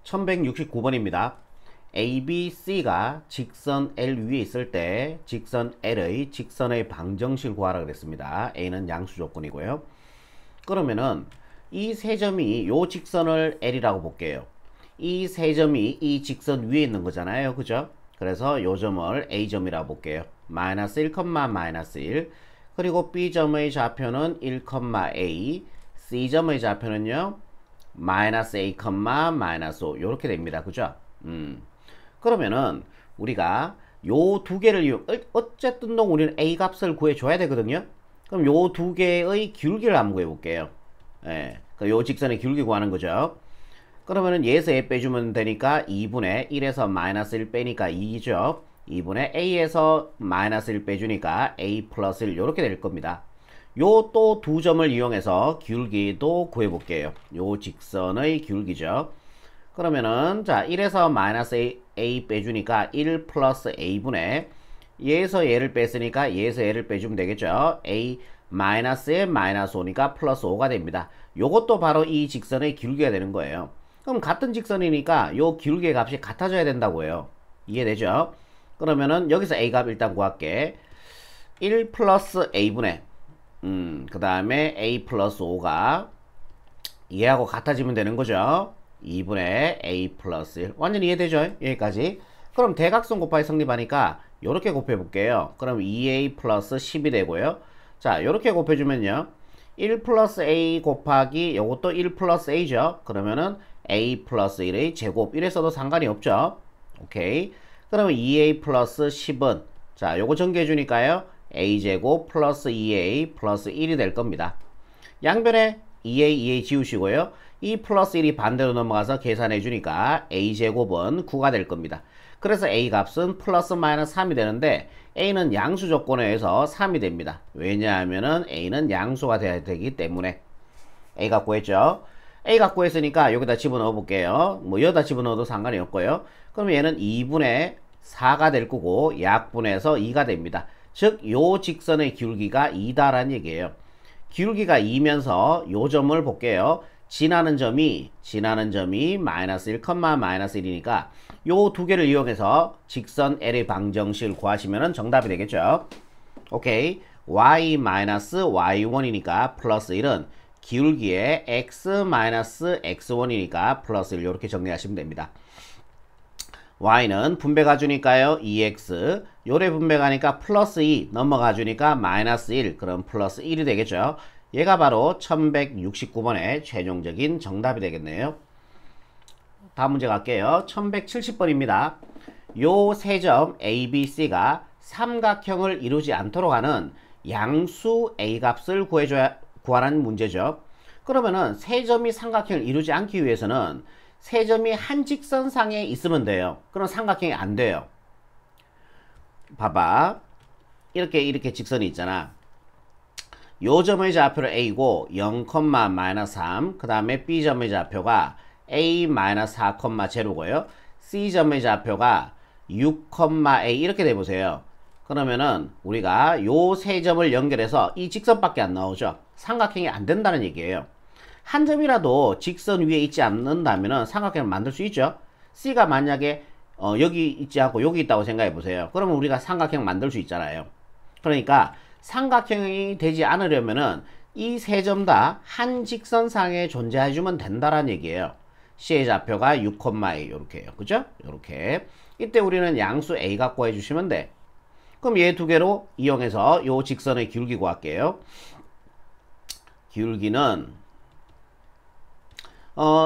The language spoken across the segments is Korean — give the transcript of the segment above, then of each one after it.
1169번입니다. ABC가 직선 L 위에 있을 때 직선 L의 직선의 방정식을 구하라 그랬습니다. A는 양수 조건이고요. 그러면은 이 세 점이 요 직선을 L이라고 볼게요. 이 세 점이 이 직선 위에 있는 거잖아요. 그죠? 그래서 요 점을 A점이라고 볼게요. 마이너스 1, 마이너스 1. 그리고 B점의 좌표는 1,A, C점의 좌표는요 마이너스 A, 마이너스 5 이렇게 됩니다. 그죠? 그러면은 우리가 요 두 개를 이용 어쨌든 우리는 A 값을 구해줘야 되거든요. 그럼 요 두 개의 기울기를 한번 구해볼게요. 예, 요 직선의 기울기 구하는 거죠. 그러면은 얘에서 A 빼주면 되니까 2분의 1에서 마이너스 1 빼니까 2죠. 2분의 A에서 마이너스 1 빼주니까 A 플러스 1 이렇게 될 겁니다. 요 또 두 점을 이용해서 기울기도 구해볼게요. 요 직선의 기울기죠. 그러면은 자 1에서 마이너스 A 빼주니까 1 플러스 A분의 얘에서 얘를 뺐으니까 얘에서 얘를 빼주면 되겠죠. A 마이너스에 마이너스 5니까 플러스 5가 됩니다. 요것도 바로 이 직선의 기울기가 되는 거예요. 그럼 같은 직선이니까 요 기울기의 값이 같아져야 된다고 해요. 이해되죠? 그러면은 여기서 A 값 일단 구할게. 1 플러스 A분의 그 다음에 A 플러스 5가 얘하고 같아지면 되는 거죠. 2분의 A 플러스 1 완전히 이해되죠? 여기까지. 그럼 대각선 곱하기 성립하니까 요렇게 곱해볼게요. 그럼 2A 플러스 10이 되고요. 자 요렇게 곱해주면요 1 플러스 A 곱하기 요것도 1 플러스 A죠. 그러면은 A 플러스 1의 제곱 1에서도 상관이 없죠. 오케이. 그러면 2A 플러스 10은 자 요거 전개해주니까요 A제곱 플러스 2A 플러스 1이 될 겁니다. 양변에 2A 지우시고요. 2 플러스 1이 반대로 넘어가서 계산해 주니까 A제곱은 9가 될 겁니다. 그래서 A 값은 플러스 마이너스 3이 되는데 A는 양수 조건에 의해서 3이 됩니다. 왜냐하면은 A는 양수가 돼야 되기 때문에. A 값 구했죠? A 값 구했으니까 여기다 집어넣어 볼게요. 뭐 여기다 집어넣어도 상관이 없고요. 그럼 얘는 2분의 4가 될 거고 약분해서 2가 됩니다. 즉 요 직선의 기울기가 2다라는 얘기예요. 기울기가 2면서 요 점을 볼게요. 지나는 점이 마이너스 1, 마이너스 1이니까 요 두 개를 이용해서 직선 L의 방정식을 구하시면 정답이 되겠죠. 오케이. y 마이너스 y1이니까 플러스 1은 기울기에 x 마이너스 x1이니까 플러스 1 이렇게 정리하시면 됩니다. y는 분배가 주니까요 2x 요래 분배가니까 플러스 2 넘어가 주니까 마이너스 1 그럼 플러스 1이 되겠죠. 얘가 바로 1169번의 최종적인 정답이 되겠네요. 다음 문제 갈게요. 1170번입니다. 요 세 점 ABC가 삼각형을 이루지 않도록 하는 양수 A 값을 구하라는 문제죠. 그러면은 세 점이 삼각형을 이루지 않기 위해서는 세 점이 한 직선상에 있으면 돼요. 그럼 삼각형이 안 돼요. 봐봐. 이렇게 직선이 있잖아. 요 점의 좌표를 A고 0, 마이너스 3. 그 다음에 B점의 좌표가 A, 마이너스 4, 제로고요. C점의 좌표가 6, A 이렇게 돼보세요. 그러면은 우리가 요 세 점을 연결해서 이 직선밖에 안 나오죠. 삼각형이 안 된다는 얘기예요. 한 점이라도 직선 위에 있지 않는다면 삼각형을 만들 수 있죠. C가 만약에 여기 있지 않고 여기 있다고 생각해 보세요. 그러면 우리가 삼각형 만들 수 있잖아요. 그러니까 삼각형이 되지 않으려면은 이 세 점 다 한 직선상에 존재해 주면 된다라는 얘기예요. C의 좌표가 6, A 이렇게요. 그죠? 이렇게. 이때 우리는 양수 A 갖고 해 주시면 돼. 그럼 얘 두 개로 이용해서 요 직선의 기울기 구할게요. 기울기는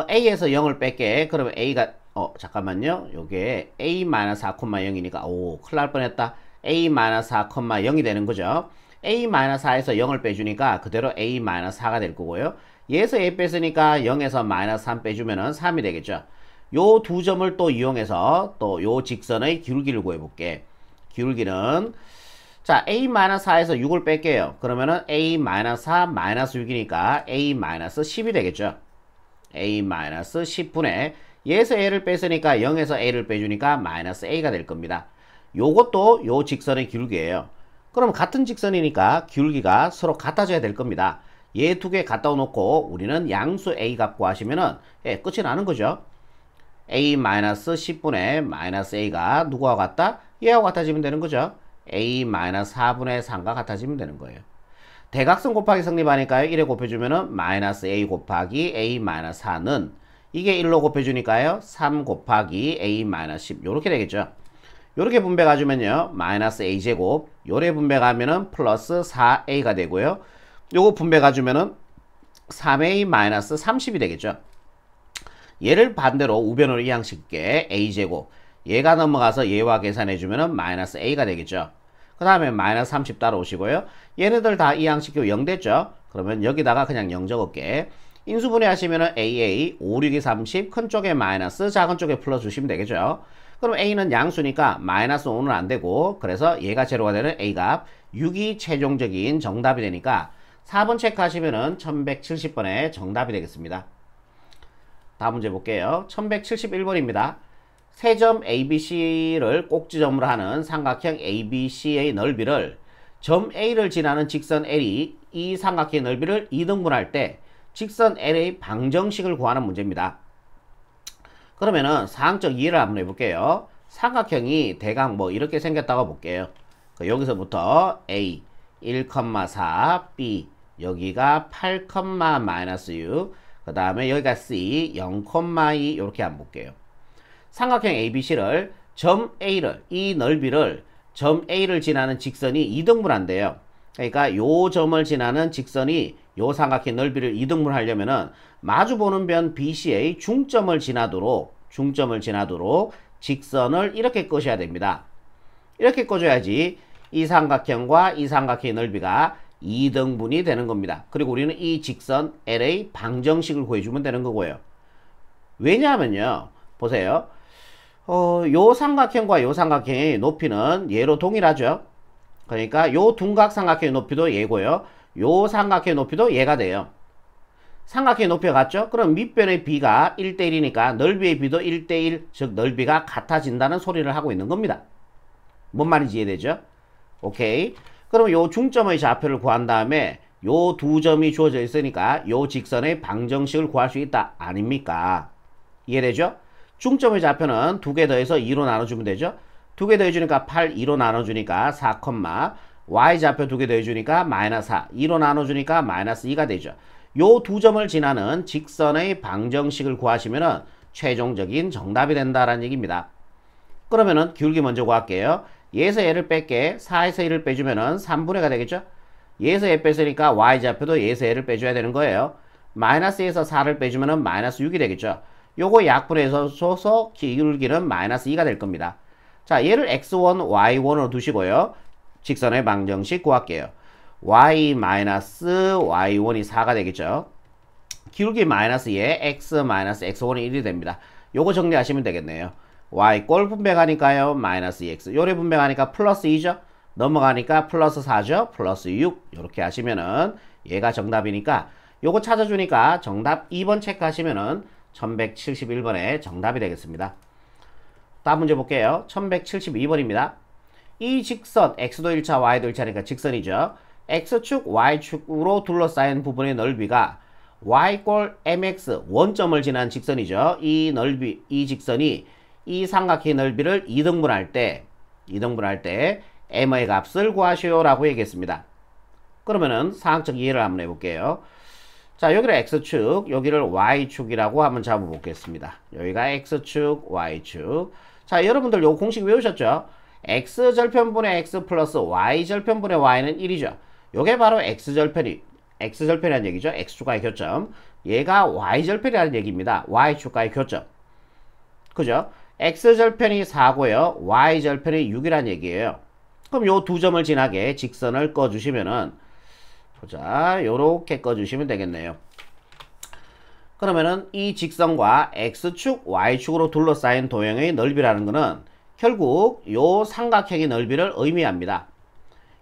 A에서 0을 뺄게. 그러면 A가 잠깐만요. 요게 A-4,0이니까 오 큰일 날 뻔했다. A-4,0이 되는 거죠. A-4에서 0을 빼주니까 그대로 A-4가 될 거고요. 얘에서 A 뺐으니까 0에서 마이너스 3 빼주면은 3이 되겠죠. 요 두 점을 또 이용해서 또 요 직선의 기울기를 구해볼게. 기울기는 자 A-4에서 6을 뺄게요. 그러면은 A-4 마이너스 6이니까 A-10이 되겠죠. A-10분의 얘에서 A를 뺐으니까 0에서 A를 빼주니까 마이너스 A가 될 겁니다. 요것도 요 직선의 기울기예요. 그럼 같은 직선이니까 기울기가 서로 같아져야 될 겁니다. 얘 두 개 갖다 놓고 우리는 양수 A 값 구하시면은 끝이 나는 거죠. a-10분의 마이너스 a가 누구와 같다? 얘하고 같아지면 되는 거죠. a-4분의 3과 같아지면 되는 거예요. 대각선 곱하기 성립하니까요. 1에 곱해주면은 마이너스 a 곱하기 a-4는 이게 1로 곱해주니까요. 3 곱하기 a-10 요렇게 되겠죠. 요렇게 분배 가주면요. 마이너스 a제곱 요래 분배 가면은 플러스 4a가 되고요. 요거 분배 가주면은 3a-30이 되겠죠. 얘를 반대로 우변으로 이항시킬게 a제곱 얘가 넘어가서 얘와 계산해주면은 마이너스 a가 되겠죠. 그 다음에 마이너스 30 따라오시고요. 얘네들 다 이항시키고 0 됐죠. 그러면 여기다가 그냥 0 적을게. 인수분해 하시면은 AA 5, 6이 30 큰 쪽에 마이너스 작은 쪽에 플러스 주시면 되겠죠. 그럼 A는 양수니까 마이너스 5는 안 되고 그래서 얘가 제로가 되는 A값 6이 최종적인 정답이 되니까 4번 체크하시면은 1170번의 정답이 되겠습니다. 다음 문제 볼게요. 1171번입니다. 세 점 ABC를 꼭지점으로 하는 삼각형 ABC의 넓이를 점 A를 지나는 직선 L이 이 삼각형의 넓이를 2등분할 때 직선 L의 방정식을 구하는 문제입니다. 그러면은 사항적 이해를 한번 해볼게요. 삼각형이 대강 뭐 이렇게 생겼다고 볼게요. 여기서부터 A 1,4 B 여기가 8,-6 그 다음에 여기가 C 0,2 이렇게 한번 볼게요. 삼각형 ABC를 점 A를 이 넓이를 점 A를 지나는 직선이 2등분한대요. 그러니까 요 점을 지나는 직선이 요 삼각형 넓이를 2등분 하려면은 마주보는 변 BC의 중점을 지나도록 직선을 이렇게 꺼셔야 됩니다. 이렇게 꺼줘야지 이 삼각형과 이 삼각형의 넓이가 2등분이 되는 겁니다. 그리고 우리는 이 직선 L의 방정식을 구해주면 되는 거고요. 왜냐하면요. 보세요. 요 삼각형과 요 삼각형의 높이는 얘로 동일하죠. 그러니까 요 둔각 삼각형의 높이도 얘고요. 요 삼각형의 높이도 얘가 돼요. 삼각형의 높이가 같죠? 그럼 밑변의 b가 1대1이니까 넓이의 b도 1대1, 즉 넓이가 같아진다는 소리를 하고 있는 겁니다. 뭔 말인지 이해되죠? 오케이. 그럼 요 중점의 좌표를 구한 다음에 요 두 점이 주어져 있으니까 요 직선의 방정식을 구할 수 있다. 아닙니까? 이해되죠? 중점의 좌표는 2개 더해서 2로 나눠주면 되죠? 2개 더해주니까 8, 2로 나눠주니까 4, y 좌표 2개 더해주니까 마이너스 4, 2로 나눠주니까 마이너스 2가 되죠. 요 두 점을 지나는 직선의 방정식을 구하시면은 최종적인 정답이 된다라는 얘기입니다. 그러면은 기울기 먼저 구할게요. 얘에서 얘를 뺄게. 4에서 1을 빼주면은 3분의 가 되겠죠? 얘에서 얘 뺐으니까 y 좌표도 얘에서 얘를 빼줘야 되는 거예요. 마이너스에서 4를 빼주면은 마이너스 6이 되겠죠? 요거 약분해서 줘서 기울기는 마이너스 2가 될 겁니다. 자, 얘를 x1, y1으로 두시고요. 직선의 방정식 구할게요. y-y1이 4가 되겠죠. 기울기 마이너스 2에 x-x1이 1이 됩니다. 요거 정리하시면 되겠네요. y 꼴 분배가니까요. 마이너스 2x. 요래 분배가니까 플러스 2죠. 넘어가니까 플러스 4죠. 플러스 6. 요렇게 하시면은 얘가 정답이니까 요거 찾아주니까 정답 2번 체크하시면은 1171번의 정답이 되겠습니다. 다음 문제 볼게요. 1172번입니다. 이 직선 x도 1차 y도 1차니까 직선이죠. x축 y축으로 둘러싸인 부분의 넓이가 y꼴 mx 원점을 지난 직선이죠. 이 넓이 이 직선이 이 삼각형의 넓이를 2등분할 때 m의 값을 구하시오 라고 얘기했습니다. 그러면은 사항적 이해를 한번 해볼게요. 자, 여기를 x축, 여기를 y축이라고 한번 잡아보겠습니다. 여기가 x축, y축. 자, 여러분들 요 공식 외우셨죠? x절편분의 x 플러스 y절편분의 y는 1이죠. 요게 바로 x절편이라는 얘기죠. x축과의 교점. 얘가 y절편이라는 얘기입니다. y축과의 교점. 그죠? x절편이 4고요. y절편이 6이라는 얘기예요. 그럼 요 두 점을 지나게 직선을 꺼주시면은 보자. 요렇게 꺼주시면 되겠네요. 그러면은 이 직선과 x축, y축으로 둘러싸인 도형의 넓이라는 거는 결국 요 삼각형의 넓이를 의미합니다.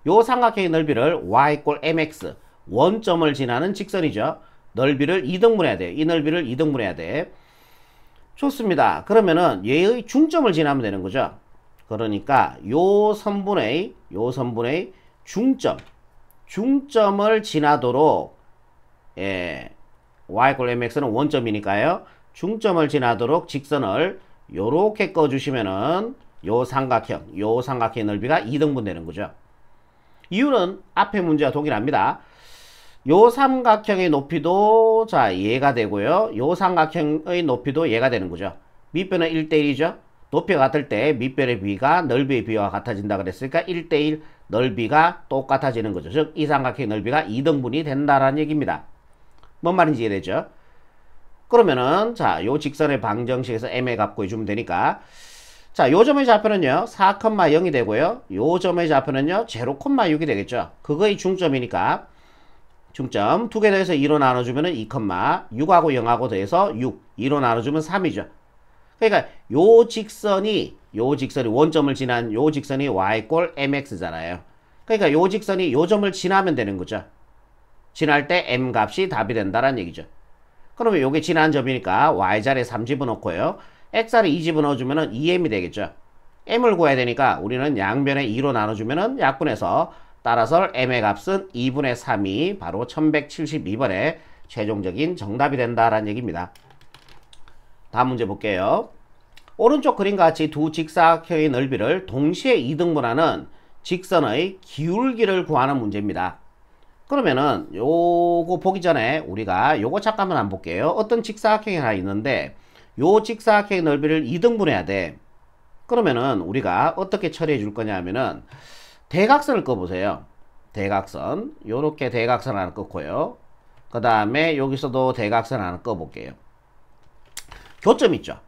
요 삼각형의 넓이를 y 꼴 mx 원점을 지나는 직선이죠. 넓이를 2등분해야 돼. 이 넓이를 2등분해야 돼. 좋습니다. 그러면은 얘의 중점을 지나면 되는 거죠. 그러니까 요 선분의 중점을 지나도록 y 꼴 mx는 원점이니까요. 중점을 지나도록 직선을 요렇게 꺼주시면은 요 삼각형 넓이가 2등분 되는 거죠. 이유는 앞에 문제와 동일합니다. 요 삼각형의 높이도 자 얘가 되고요. 요 삼각형의 높이도 얘가 되는 거죠. 밑변은 1대1이죠. 높이가 같을 때 밑변의 비가 넓이의 비와 같아진다 그랬으니까 1대1 넓이가 똑같아지는 거죠. 즉 이 삼각형의 넓이가 2등분이 된다라는 얘기입니다. 뭔 말인지 이해되죠? 그러면은 자 요 직선의 방정식에서 m의 값 구해주면 되니까 자 요 점의 좌표는요 4,0이 되고요. 요 점의 좌표는요 0,6이 되겠죠. 그거의 중점이니까 중점 두 개 더해서 2로 나눠주면은 2, 6하고 0하고 더해서 6, 2로 나눠주면 3이죠. 그러니까 요 직선이 원점을 지난 요 직선이 y꼴 mx잖아요. 그러니까 요 직선이 요 점을 지나면 되는 거죠. 지날 때 m 값이 답이 된다라는 얘기죠. 그러면 요게 지난 점이니까 y자리에 3 집어넣고요. x자리에 2 집어넣어주면은 2m이 되겠죠. m을 구해야 되니까 우리는 양변에 2로 나눠주면은 약분해서 따라서 m의 값은 2분의 3이 바로 1172번의 최종적인 정답이 된다라는 얘기입니다. 다음 문제 볼게요. 오른쪽 그림과 같이 두 직사각형의 넓이를 동시에 2등분하는 직선의 기울기를 구하는 문제입니다. 그러면은 요거 보기 전에 우리가 요거 잠깐만 안 볼게요. 어떤 직사각형이 하나 있는데 요 직사각형의 넓이를 2등분해야 돼. 그러면은 우리가 어떻게 처리해 줄 거냐 하면은 대각선을 꺼보세요. 대각선 요렇게 대각선 하나 꺼고요. 그 다음에 여기서도 대각선 하나 꺼볼게요. 교점 있죠.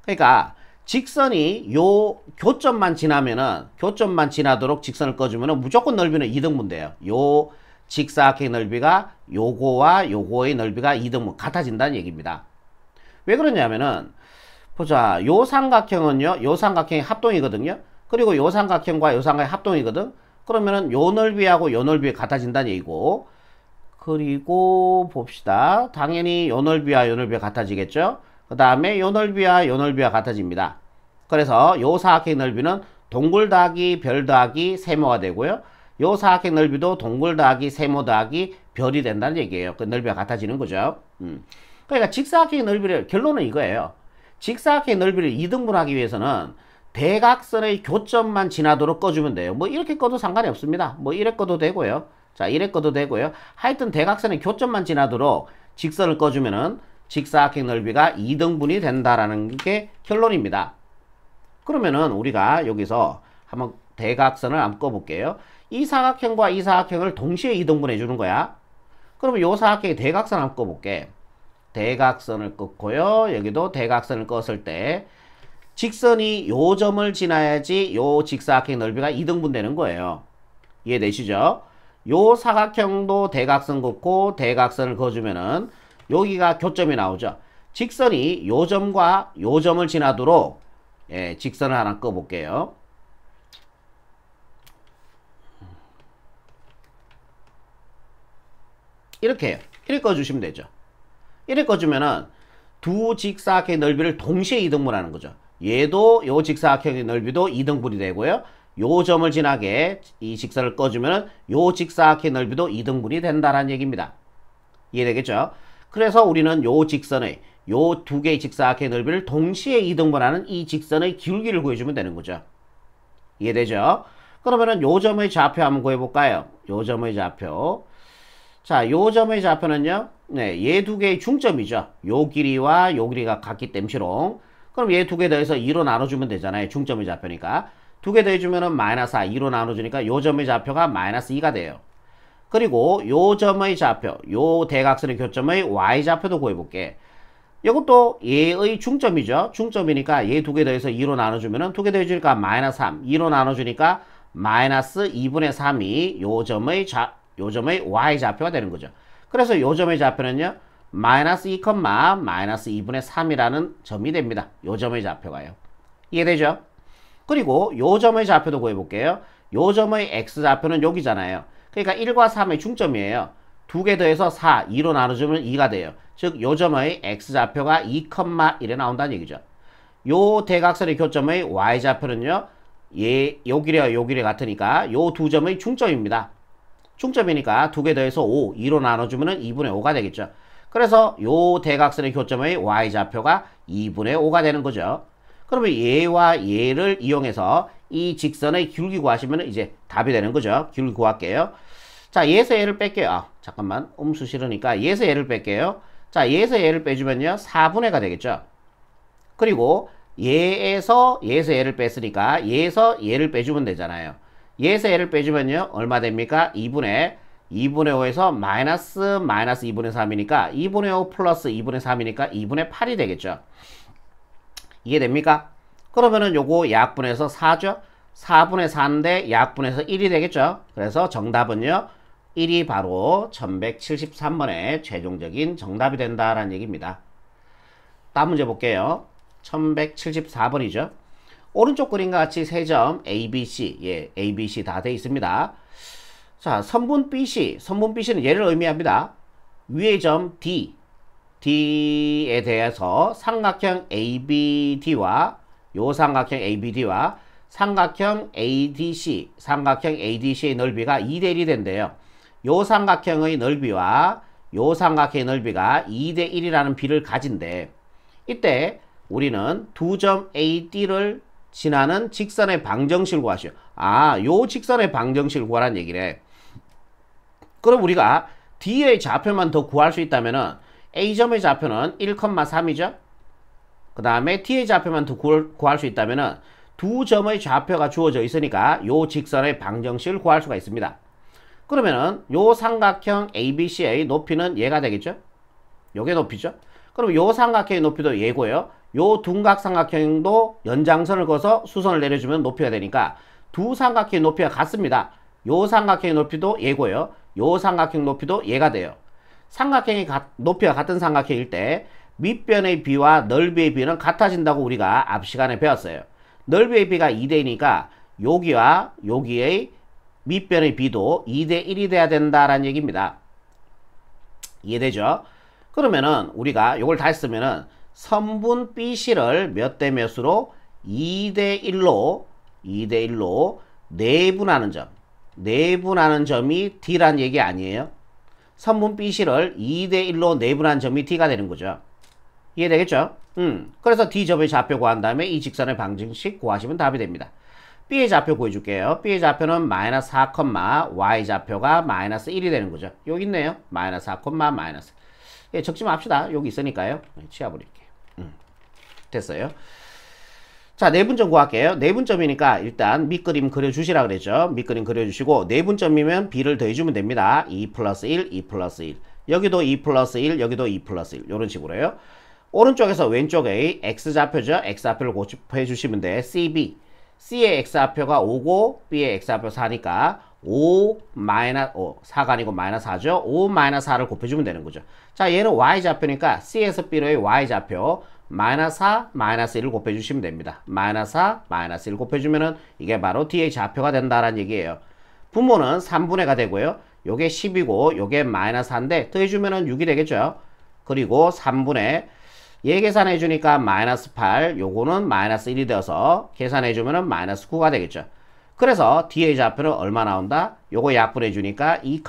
그러니까 직선이 요 교점만 지나도록 직선을 꺼주면은 무조건 넓이는 2등분 돼요. 요 직사각형의 넓이가 요거와 요거의 넓이가 2등분 같아진다는 얘기입니다. 왜 그러냐면은 보자. 요 삼각형은요. 요 삼각형의 합동이거든요. 그리고 요 삼각형과 요 삼각형의 합동이거든. 그러면은 요 넓이하고 요 넓이 같아진다는 얘기고. 그리고 봅시다. 당연히 요 넓이와 요 넓이가 같아지겠죠. 그 다음에 요 넓이와 요 넓이가 같아집니다. 그래서 요 사각형의 넓이는 동글 더하기 별 더하기 세모가 되고요. 요 사각형 넓이도 동글 더하기 세모 더하기 별이 된다는 얘기예요. 그 넓이가 같아지는 거죠. 그러니까 직사각형의 넓이를 결론은 이거예요. 직사각형의 넓이를 2등분하기 위해서는 대각선의 교점만 지나도록 꺼주면 돼요. 뭐 이렇게 꺼도 상관이 없습니다. 뭐 이래 꺼도 되고요. 자 이래 꺼도 되고요. 하여튼 대각선의 교점만 지나도록 직선을 꺼주면은 직사각형 넓이가 2등분이 된다라는 게 결론입니다. 그러면은 우리가 여기서 한번 대각선을 한번 꺼볼게요. 이 사각형과 이 사각형을 동시에 2등분해 주는 거야. 그러면 요 사각형의 대각선 한번 꺼볼게. 대각선을 끄고요. 여기도 대각선을 껐을 때 직선이 요 점을 지나야지 요 직사각형의 넓이가 2등분 되는 거예요. 이해되시죠? 요 사각형도 대각선 긋고 대각선을 그어주면은 여기가 교점이 나오죠. 직선이 요 점과 요 점을 지나도록 직선을 하나 꺼볼게요. 이렇게 꺼주시면 되죠. 이렇게 꺼주면은 두 직사각형의 넓이를 동시에 2등분하는 거죠. 얘도 요 직사각형의 넓이도 2등분이 되고요. 요 점을 지나게 이 직선을 꺼주면은 요 직사각형의 넓이도 2등분이 된다라는 얘기입니다. 이해되겠죠? 그래서 우리는 요 직선의 요 두 개의 직사각형의 넓이를 동시에 2등분하는 이 직선의 기울기를 구해주면 되는 거죠. 이해되죠? 그러면은 요 점의 좌표 한번 구해볼까요? 요 점의 좌표. 자, 요 점의 좌표는요. 네, 얘 두 개의 중점이죠. 요 길이와 요 길이가 같기 땜시롱. 그럼 얘 두 개 더해서 2로 나눠주면 되잖아요. 중점의 좌표니까. 두 개 더해주면은 마이너스 4, 2로 나눠주니까 요 점의 좌표가 마이너스 2가 돼요. 그리고 요 점의 좌표, 요 대각선의 교점의 y좌표도 구해볼게. 이것도 얘의 중점이죠. 중점이니까 얘 두 개 더해서 2로 나눠주면은 두 개 더해주니까 마이너스 3, 2로 나눠주니까 마이너스 2분의 3이 요 점의 y좌표가 되는 거죠. 그래서 요 점의 좌표는요. 마이너스 2, 마이너스 2분의 3이라는 점이 됩니다. 요 점의 좌표가요. 이해되죠? 그리고 요 점의 좌표도 구해볼게요. 요 점의 x좌표는 여기잖아요. 그러니까 1과 3의 중점이에요. 두 개 더해서 4, 2로 나눠주면 2가 돼요. 즉, 요 점의 x좌표가 2, 1에 나온다는 얘기죠. 요 대각선의 교점의 y좌표는요. 요 길이와 요 길이 같으니까 요 두 점의 중점입니다. 중점이니까 두 개 더해서 5, 2로 나눠주면 2분의 5가 되겠죠. 그래서 요 대각선의 교점의 y좌표가 2분의 5가 되는 거죠. 그러면 얘와 얘를 이용해서 이 직선의 기울기 구하시면 이제 답이 되는 거죠. 기울기 구할게요. 자, 얘에서 얘를 뺄게요. 아, 잠깐만. 음수 싫으니까 얘에서 얘를 뺄게요. 자, 얘에서 얘를 빼주면요. 4분의 가 되겠죠. 그리고 얘에서 얘를 뺐으니까 얘에서 얘를 빼주면 되잖아요. 얘에서 얘를 빼주면요. 얼마 됩니까? 2분의 5에서 마이너스 2분의 3이니까 2분의 5 플러스 2분의 3이니까 2분의 8이 되겠죠. 이해됩니까? 그러면은 요거 약분해서 4죠? 4분의 4인데 약분해서 1이 되겠죠? 그래서 정답은요. 1이 바로 1173번의 최종적인 정답이 된다라는 얘기입니다. 다음 문제 볼게요. 1174번이죠. 오른쪽 그림과 같이 세 점 A, B, C, 예, A, B, C 다 돼 있습니다. 자, 선분 BC, 선분 BC는 얘를 의미합니다. 위의 점 D, D에 대해서 삼각형 ABD와 요 삼각형 ABD와 삼각형 ADC, 삼각형 ADC의 넓이가 2대 1이 된대요. 요 삼각형의 넓이와 요 삼각형의 넓이가 2대 1이라는 비를 가진대. 이때 우리는 두 점 AD를 지나는 직선의 방정식을 구하시오. 아, 요 직선의 방정식을 구하라는 얘기래. 그럼 우리가 D의 좌표만 더 구할 수 있다면은 A점의 좌표는 1,3이죠. 그 다음에 T의 좌표만 더 구할 수 있다면은 두 점의 좌표가 주어져 있으니까 요 직선의 방정식을 구할 수가 있습니다. 그러면은 요 삼각형 ABC의 높이는 얘가 되겠죠. 요게 높이죠. 그럼 요 삼각형의 높이도 얘고요. 요 둔각 삼각형도 연장선을 그어서 수선을 내려주면 높이가 되니까 두 삼각형의 높이가 같습니다. 요 삼각형의 높이도 얘고요. 요 삼각형 높이도 얘가 돼요. 삼각형의 높이가 같은 삼각형일 때 밑변의 비와 넓이의 비는 같아진다고 우리가 앞 시간에 배웠어요. 넓이의 비가 2대이니까 여기와 여기의 밑변의 비도 2대 1이 돼야 된다라는 얘기입니다. 이해되죠? 그러면은 우리가 이걸 다시 쓰면은 선분 BC를 몇 대 몇으로 2대 1로 내분하는 점. 내분하는 점이 D란 얘기 아니에요? 선분 BC를 2대 1로 내분한 점이 D가 되는 거죠. 이해되겠죠? 그래서 D점의 좌표 구한 다음에 이 직선의 방정식 구하시면 답이 됩니다. B의 좌표 구해줄게요. B의 좌표는 마이너스 4, Y 좌표가 마이너스 1이 되는 거죠. 여기 있네요. 마이너스 4, 마이너스. 예, 적지 맙시다. 여기 있으니까요. 치워버릴게요. 됐어요. 자, 내분점 구할게요. 내분점이니까 일단 밑그림 그려주시라 그랬죠. 밑그림 그려주시고 내분점이면 B를 더해주면 됩니다. 2 플러스 1, 2 플러스 1. 여기도 2 플러스 1, 여기도 2 플러스 1. 이런 식으로요. 오른쪽에서 왼쪽에 X좌표죠. X좌표를 고집해 주시면 돼. CB. C의 X좌표가 5고 B의 X좌표 4니까 4가 아니고 마이너스 4죠. 5 마이너스 4를 곱해주면 되는 거죠. 자, 얘는 Y좌표니까 C에서 B로의 Y좌표 마이너스 4, 마이너스 1을 곱해주시면 됩니다. 마이너스 4, 마이너스 1 곱해주면은 이게 바로 D의 좌표가 된다라는 얘기예요. 분모는 3분의가 되고요. 요게 10이고 요게 마이너스 4인데 더해주면은 6이 되겠죠. 그리고 3분의 얘 계산해 주니까 마이너스 8, 요거는 마이너스 1이 되어서 계산해 주면은 마이너스 9가 되겠죠. 그래서 D의 좌표는 얼마 나온다? 요거 약분해 주니까 2,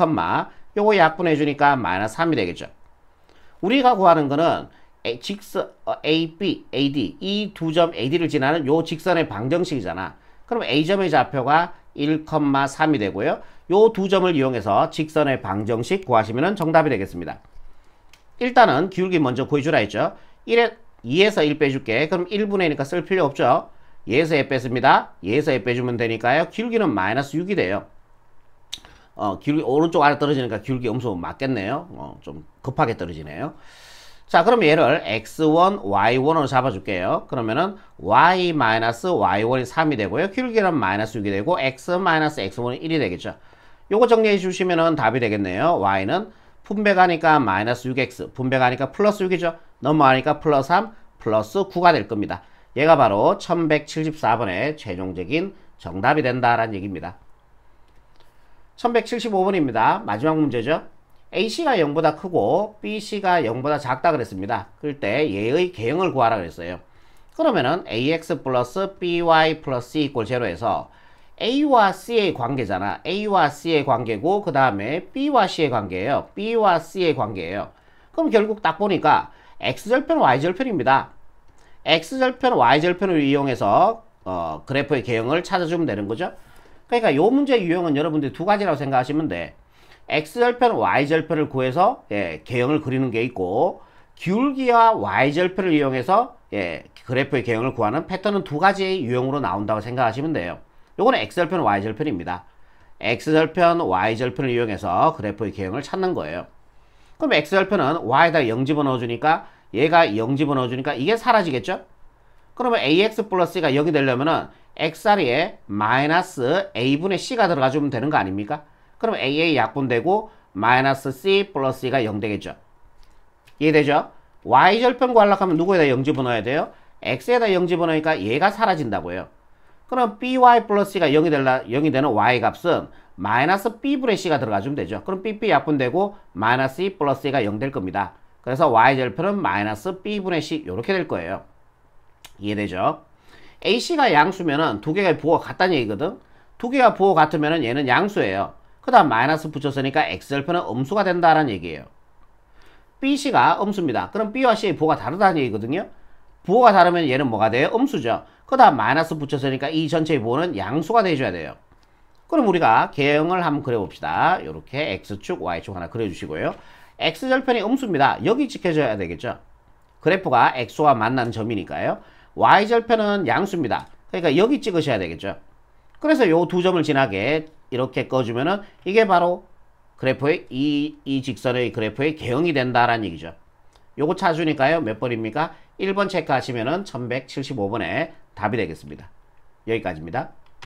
요거 약분해 주니까 마이너스 3이 되겠죠. 우리가 구하는 거는 직선 AB, AD 이 두 점 AD를 지나는 요 직선의 방정식이잖아. 그럼 A점의 좌표가 1,3이 되고요. 요 두 점을 이용해서 직선의 방정식 구하시면 정답이 되겠습니다. 일단은 기울기 먼저 구해주라 했죠. 2에서 1 빼줄게. 그럼 1분의 1이니까 쓸 필요 없죠. 얘에서 얘 뺐습니다. 얘에서 얘 빼주면 되니까요. 기울기는 마이너스 6이 돼요. 기울기 오른쪽 아래 떨어지니까 기울기 음수 맞겠네요. 좀 급하게 떨어지네요. 자, 그럼 얘를 x1, y1으로 잡아줄게요. 그러면은 y-y1이 3이 되고요. 기울기는 마이너스 6이 되고 x-x1은 1이 되겠죠. 요거 정리해 주시면은 답이 되겠네요. y는 분배가니까 마이너스 6x, 분배가니까 플러스 6이죠. 넘어가니까 플러스 3, 플러스 9가 될 겁니다. 얘가 바로 1174번의 최종적인 정답이 된다라는 얘기입니다. 1175번입니다. 마지막 문제죠. AC가 0보다 크고 BC가 0보다 작다 그랬습니다. 그럴 때 얘의 개형을 구하라 그랬어요. 그러면은 AX 플러스 BY 플러스 C 이꼴 제로에서 A와 C의 관계잖아. A와 C의 관계고 그 다음에 B와 C의 관계예요. B와 C의 관계예요. 그럼 결국 딱 보니까 x절편, y절편입니다. x절편, y절편을 이용해서 그래프의 개형을 찾아주면 되는 거죠. 그러니까 요 문제의 유형은 여러분들이 두 가지라고 생각하시면 돼. x절편, y절편을 구해서 개형을 그리는 게 있고, 기울기와 y절편을 이용해서 그래프의 개형을 구하는 패턴은 두 가지의 유형으로 나온다고 생각하시면 돼요. 요거는 x절편, y절편입니다. x절편, y절편을 이용해서 그래프의 개형을 찾는 거예요. 그럼 x절편은 y에다 0 집어넣어주니까 얘가 0 집어넣어주니까 이게 사라지겠죠? 그러면 ax 플러스 c가 0이 되려면은 x자리에 마이너스 a분의 c가 들어가주면 되는 거 아닙니까? 그럼 aa 약분되고 마이너스 c 플러스 c가 0 되겠죠? 이해되죠? y절편 구하려고 하면 누구에다 0 집어넣어야 돼요? x에다 0 집어넣으니까 얘가 사라진다고요. 그럼 by 플러스 c가 0이 되는 y 값은 마이너스 b분의 c가 들어가주면 되죠. 그럼 bb 약분되고 마이너스 c 플러스 c가 0 될 겁니다. 그래서 y절편은 마이너스 b분의 c 이렇게 될 거예요. 이해되죠? ac가 양수면은 두 개가 부호가 같다는 얘기거든. 두 개가 부호 같으면은 얘는 양수예요. 그 다음 마이너스 붙였으니까 x절편은 음수가 된다는 얘기예요. bc가 음수입니다. 그럼 b와 c의 부호가 다르다는 얘기거든요. 부호가 다르면 얘는 뭐가 돼요? 음수죠. 그 다음 마이너스 붙였으니까 이 전체의 부호는 양수가 돼줘야 돼요. 그럼 우리가 개형을 한번 그려봅시다. 이렇게 x축, y축 하나 그려주시고요. x절편이 음수입니다. 여기 지켜줘야 되겠죠. 그래프가 x와 만나는 점이니까요. y절편은 양수입니다. 그러니까 여기 찍으셔야 되겠죠. 그래서 요 두 점을 지나게 이렇게 꺼주면은 이게 바로 그래프의 이 직선의 그래프의 개형이 된다라는 얘기죠. 요거 찾아주니까요. 몇 번입니까? 1번 체크하시면은 1175번에 답이 되겠습니다. 여기까지입니다.